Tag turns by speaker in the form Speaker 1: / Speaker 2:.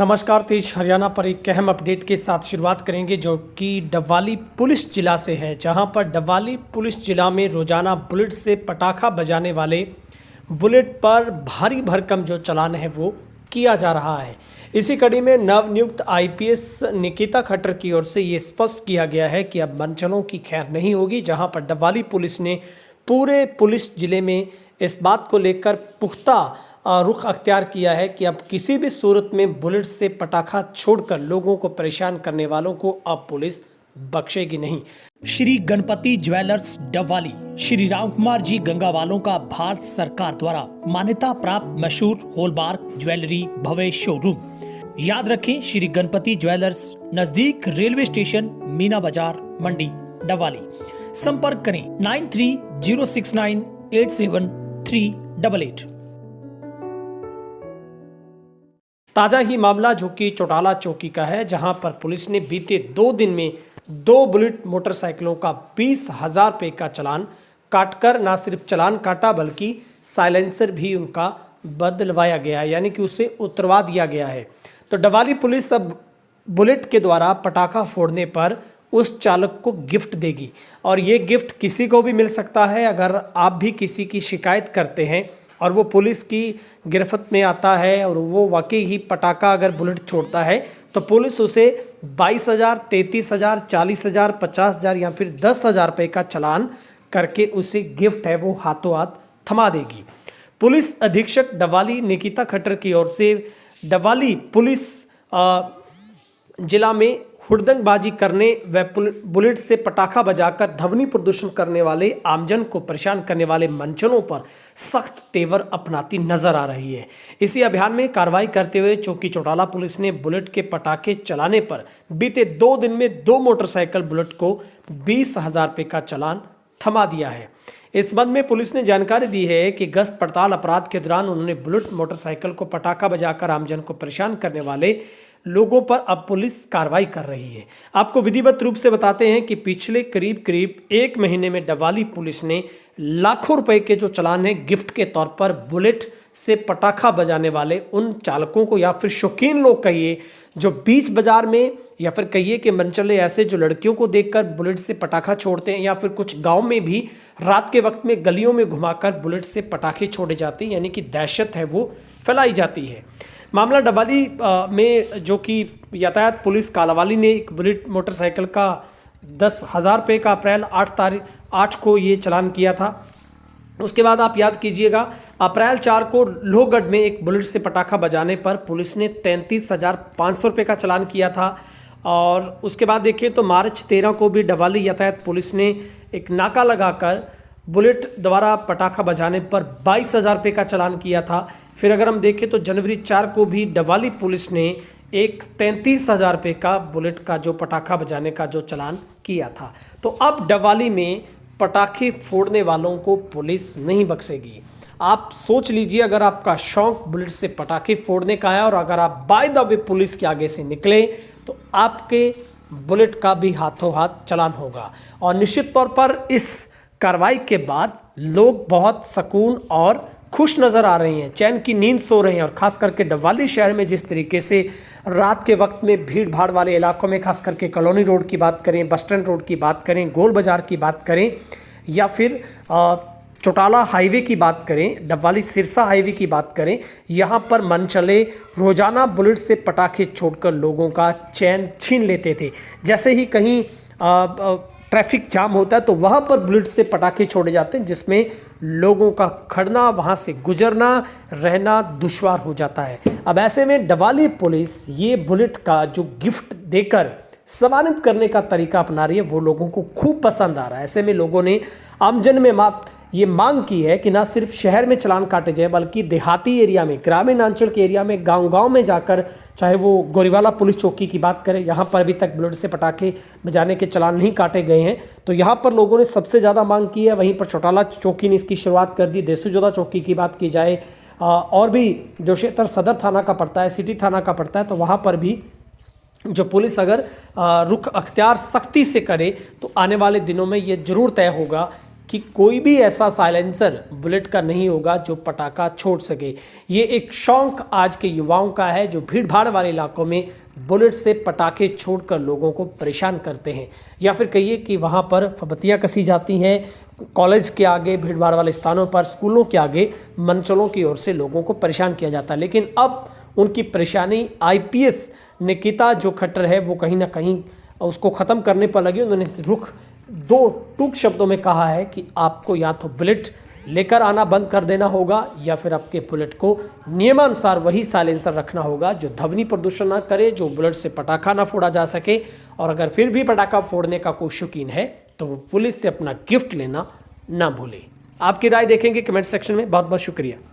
Speaker 1: नमस्कार। तेज हरियाणा पर एक अहम अपडेट के साथ शुरुआत करेंगे जो कि डबवाली पुलिस जिला से है, जहां पर डबवाली पुलिस जिला में रोजाना बुलेट से पटाखा बजाने वाले बुलेट पर भारी भरकम जो चालान है वो किया जा रहा है। इसी कड़ी में नवनियुक्त आईपीएस निकिता खट्टर की ओर से ये स्पष्ट किया गया है कि अब मनचलों की खैर नहीं होगी, जहां पर डबवाली पुलिस ने पूरे पुलिस जिले में इस बात को लेकर पुख्ता रुख अख्तियार किया है कि अब किसी भी सूरत में बुलेट से पटाखा छोड़कर लोगों को परेशान करने वालों को अब पुलिस बख्शेगी नहीं। श्री गणपति ज्वेलर्स डबवाली श्री राम कुमार जी गंगावालों का भारत सरकार द्वारा मान्यता प्राप्त मशहूर हॉलमार्क ज्वेलरी भव्य शोरूम। याद रखें, श्री गणपति ज्वेलर्स, नजदीक रेलवे स्टेशन, मीना बाजार, मंडी, डबवाली। संपर्क करें 9306987388। ताजा ही मामला जो कि चौटाला चौकी का है, जहां पर पुलिस ने बीते 2 दिन में 2 बुलेट मोटरसाइकिलों का 20,000 रुपये का चालान काटकर न सिर्फ चालान काटा बल्कि साइलेंसर भी उनका बदलवाया गया, यानी कि उसे उतरवा दिया गया है। तो डबवाली पुलिस अब बुलेट के द्वारा पटाखा फोड़ने पर उस चालक को गिफ्ट देगी, और ये गिफ्ट किसी को भी मिल सकता है। अगर आप भी किसी की शिकायत करते हैं और वो पुलिस की गिरफ्त में आता है और वो वाकई ही पटाखा अगर बुलेट छोड़ता है, तो पुलिस उसे 22,000, 33,000, 40,000, 50,000 या फिर 10,000 रुपये का चालान करके उसे गिफ्ट है वो हाथों हाथ थमा देगी। पुलिस अधीक्षक डबवाली निकिता खट्टर की ओर से डबवाली पुलिस जिला में हुड़दंगबाजी करने व बुलेट से पटाखा बजाकर ध्वनि प्रदूषण करने वाले आमजन को परेशान करने वाले मंचलों पर सख्त तेवर अपनाती नजर आ रही है। इसी अभियान में कार्रवाई करते हुए चौकी चौटाला पुलिस ने बुलेट के पटाखे चलाने पर बीते 2 दिन में 2 मोटरसाइकिल बुलेट को 20,000 रुपये का चालान थमा दिया है। इस संबंध में पुलिस ने जानकारी दी है कि गश्त पड़ताल अपराध के दौरान उन्होंने बुलेट मोटरसाइकिल को पटाखा बजाकर आमजन को परेशान करने वाले लोगों पर अब पुलिस कार्रवाई कर रही है। आपको विधिवत रूप से बताते हैं कि पिछले करीब 1 महीने में डबवाली पुलिस ने लाखों रुपए के जो चालान है गिफ्ट के तौर पर बुलेट से पटाखा बजाने वाले उन चालकों को, या फिर शौकीन लोग कहिए, जो बीच बाजार में या फिर कहिए कि मंचले ऐसे जो लड़कियों को देखकर बुलेट से पटाखा छोड़ते हैं, या फिर कुछ गांव में भी रात के वक्त में गलियों में घुमाकर बुलेट से पटाखे छोड़े जाते हैं, यानी कि दहशत है वो फैलाई जाती है। मामला डबवाली में जो कि यातायात पुलिस कालावाली ने एक बुलेट मोटरसाइकिल का 10,000 रुपये का अप्रैल 8 को ये चालान किया था। उसके बाद आप याद कीजिएगा, अप्रैल 4 को लोहगढ़ में एक बुलेट से पटाखा बजाने पर पुलिस ने 33,500 रुपये का चालान किया था। और उसके बाद देखिए तो मार्च 13 को भी डबवाली यातायात पुलिस ने एक नाका लगाकर बुलेट द्वारा पटाखा बजाने पर 22,000 रुपये का चालान किया था। फिर अगर हम देखें तो जनवरी 4 को भी डबवाली पुलिस ने एक 33,000 रुपये का बुलेट का जो पटाखा बजाने का जो चालान किया था। तो अब डबवाली में पटाखे फोड़ने वालों को पुलिस नहीं बख्शेगी। आप सोच लीजिए, अगर आपका शौक बुलेट से पटाखे फोड़ने का है और अगर आप बाय द वे पुलिस के आगे से निकले तो आपके बुलेट का भी हाथों हाथ चालान होगा। और निश्चित तौर पर इस कार्रवाई के बाद लोग बहुत सुकून और खुश नज़र आ रहे हैं, चैन की नींद सो रहे हैं। और ख़ास करके डबवाली शहर में जिस तरीके से रात के वक्त में भीड़ भाड़ वाले इलाकों में, खास करके कॉलोनी रोड की बात करें, बस स्टैंड रोड की बात करें, गोल बाज़ार की बात करें, या फिर चौटाला हाईवे की बात करें, डबवाली सिरसा हाईवे की बात करें, यहाँ पर मनचले रोज़ाना बुलेट से पटाखे छोड़कर लोगों का चैन छीन लेते थे। जैसे ही कहीं ट्रैफिक जाम होता है तो वहाँ पर बुलेट से पटाखे छोड़े जाते हैं, जिसमें लोगों का खड़ना, वहाँ से गुजरना, रहना दुश्वार हो जाता है। अब ऐसे में डबवाली पुलिस ये बुलेट का जो गिफ्ट देकर सम्मानित करने का तरीका अपना रही है, वो लोगों को खूब पसंद आ रहा है। ऐसे में लोगों ने आमजन में ये मांग की है कि ना सिर्फ शहर में चालान काटे जाए बल्कि देहाती एरिया में, ग्रामीण अंचल के एरिया में, गांव-गांव में जाकर, चाहे वो गोरीवाला पुलिस चौकी की बात करें, यहाँ पर अभी तक बुलेट से पटाखे बजाने के चालान नहीं काटे गए हैं। तो यहाँ पर लोगों ने सबसे ज़्यादा मांग की है। वहीं पर चौटाला चौकी ने इसकी शुरुआत कर दी। देसूजोदा चौकी की बात की जाए और भी जो क्षेत्र सदर थाना का पड़ता है, सिटी थाना का पड़ता है, तो वहाँ पर भी जो पुलिस अगर रुख अख्तियार सख्ती से करे तो आने वाले दिनों में ये ज़रूर तय होगा कि कोई भी ऐसा साइलेंसर बुलेट का नहीं होगा जो पटाखा छोड़ सके। ये एक शौक आज के युवाओं का है जो भीड़ भाड़ वाले इलाकों में बुलेट से पटाखे छोड़कर लोगों को परेशान करते हैं, या फिर कहिए कि वहाँ पर फबतियाँ कसी जाती हैं, कॉलेज के आगे, भीड़ भाड़ वाले स्थानों पर, स्कूलों के आगे मंचलों की ओर से लोगों को परेशान किया जाता है। लेकिन अब उनकी परेशानी IPS निकिता जो खट्टर है वो कहीं ना कहीं उसको ख़त्म करने पर लगी। उन्होंने रुख दो टूक शब्दों में कहा है कि आपको या तो बुलेट लेकर आना बंद कर देना होगा या फिर आपके बुलेट को नियमानुसार वही साइलेंसर रखना होगा जो ध्वनि प्रदूषण ना करे, जो बुलेट से पटाखा ना फोड़ा जा सके। और अगर फिर भी पटाखा फोड़ने का कोई शौकीन है तो वो पुलिस से अपना गिफ्ट लेना ना भूले। आपकी राय देखेंगे कमेंट सेक्शन में। बहुत बहुत शुक्रिया।